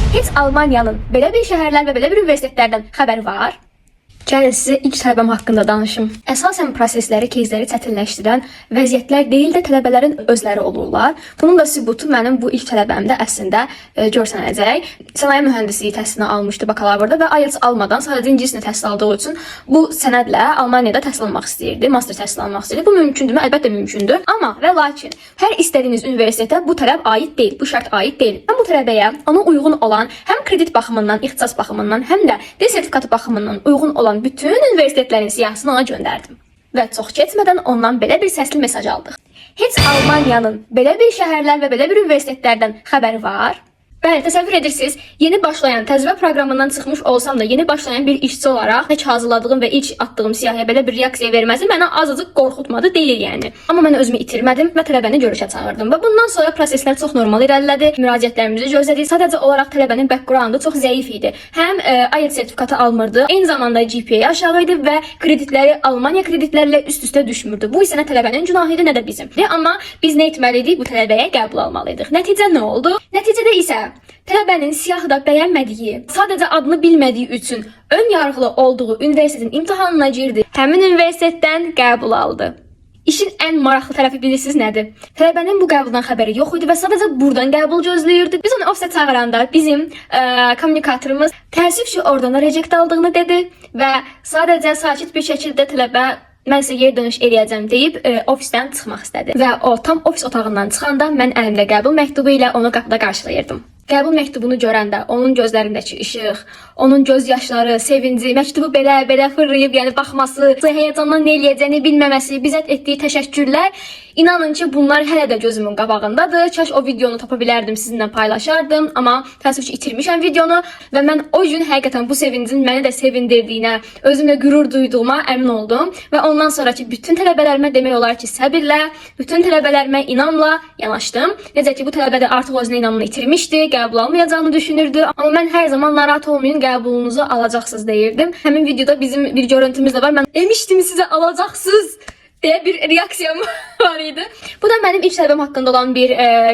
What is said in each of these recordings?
Heç Almaniyanın belə bir şəhərlər və belə bir universitetlərdən xəbəri var? Gəlin sizə ilk tələbəm haqqında danışım. Əsasən prosesləri, кейsləri çətinləşdirən vəziyyətlər deyil də tələbələrin özləri olurlar. Bunun da sübutu mənim bu ilk tələbəmdə əslində görsənəcək. Sənaye mühəndisliyi təhsilini almışdı bakalavrda və IELTS almadan sadəcə ingilis dilini təhsil aldığı üçün bu sənədlə Almaniyada təhsil almaq istəyirdi, master təhsil almaq istəyirdi. Bu mümkündürmü? Əlbəttə mümkündür. Amma və lakin hər istədiyiniz universitetə bu tələb aid deyil, bu şərt aid deyil. Mən bu tələbəyə ona uyğun olan həm kredit baxımından, ixtisas baxımından, həm də dil sertifikatı baxımından uyğun olan bütün universitetlərin siyahısını ona göndərdim. Və çox keçmədən ondan belə bir səsli mesaj aldıq. Heç Almaniyanın belə bir şəhərlər və belə bir universitetlərdən xəbəri var? Bəli, təsəvvür edirsiniz, yeni başlayan, təcrübə proqramından çıxmış olsam da, yeni başlayan bir işçi olaraq heç hazırladığım və ilk atdığım siyahıya belə bir reaksiya verməsi mənə azcıq qorxutmadı deyil yəni. Amma mən özümü itirmədim və tələbəni görüşə çağırdım və bundan sonra proseslər çox normal irəlilədi. Müraciətlərimizi gözlədik. Sadəcə olaraq tələbənin backgroundu çox zəif idi. Həm IELTS sertifikatı almırdı, eyni zamanda GPA aşağı idi və kreditləri Almaniya kreditlərlə üst-üstə düşmürdü. Bu isə nə tələbənin günahı idi, nə də bizim. Amma biz nə etməli idik? Bu tələbəyə qəbul almalıydıq. Nəticə nə oldu? Nəticədə isə tələbənin siyahıda bəyənmədiyi, sadəcə adını bilmədiyi üçün ön yargılı olduğu universitetin imtahanına girdi. Həmin universitetdən qəbul aldı. İşin ən maraqlı tərəfi bilirsiniz nədir? Tələbənin bu qəbuldan xəbəri yox idi və sadəcə buradan qəbul gözləyirdi. Biz onu ofisə çağıranda bizim kommunikatorumuz təəssüf ki, oradan da reject aldığını dedi və sadəcə sakit bir şəkildə tələbə mən sizə geri dönüş eləyəcəm deyib ofisdən çıxmaq istədi. Və o tam ofis otağından çıxanda mən əlimdə qəbul məktubu ilə onu qapıda qarşılayırdım. Qəbul məktubunu görəndə onun gözlərindəki işıq, onun göz yaşları, sevinci, məktubu belə fırlayıb, yəni baxması, həyəcandan nə eləyəcəyini bilməməsi, bizə etdiyi təşəkkürlər, inanın ki, bunlar hələ də gözümün qabağındadır. Kaş o videonu tapa bilərdim, sizinlə paylaşardım, amma təəssüf ki, itirmişəm videonu və mən o gün həqiqətən bu sevincin məni də sevindirdiyinə, özümlə qürur duyduğuma əmin oldum və ondan sonraki bütün tələbələrimə demək olar ki, səbirlə, bütün tələbələrimə inamla yanaşdım. Necə ki, bu tələbə də artıq özünə inamını itirmişdi, qəbul almayacağını düşünürdü. Amma mən hər zaman narahat olmayın, qəbulunuzu alacaqsınız deyirdim. Həmin videoda bizim bir görüntümüz də var. Mən demişdim sizə alacaqsınız deyə bir reaksiyam var idi. Bu da mənim ilk tələbəm haqqında olan bir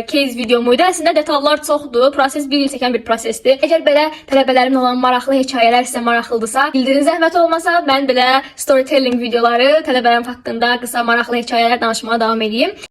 case videomuydu. Əslində detallar çoxdur. Proses bir il çəkən bir prosesdir. Əgər belə tələbələrimin olan maraqlı hekayələr sizə maraqlıdırsa, bildirin zəhmət olmasa, mən belə storytelling videoları tələbələrim haqqında qısa maraqlı hekayələr danışmağa davam edeyim.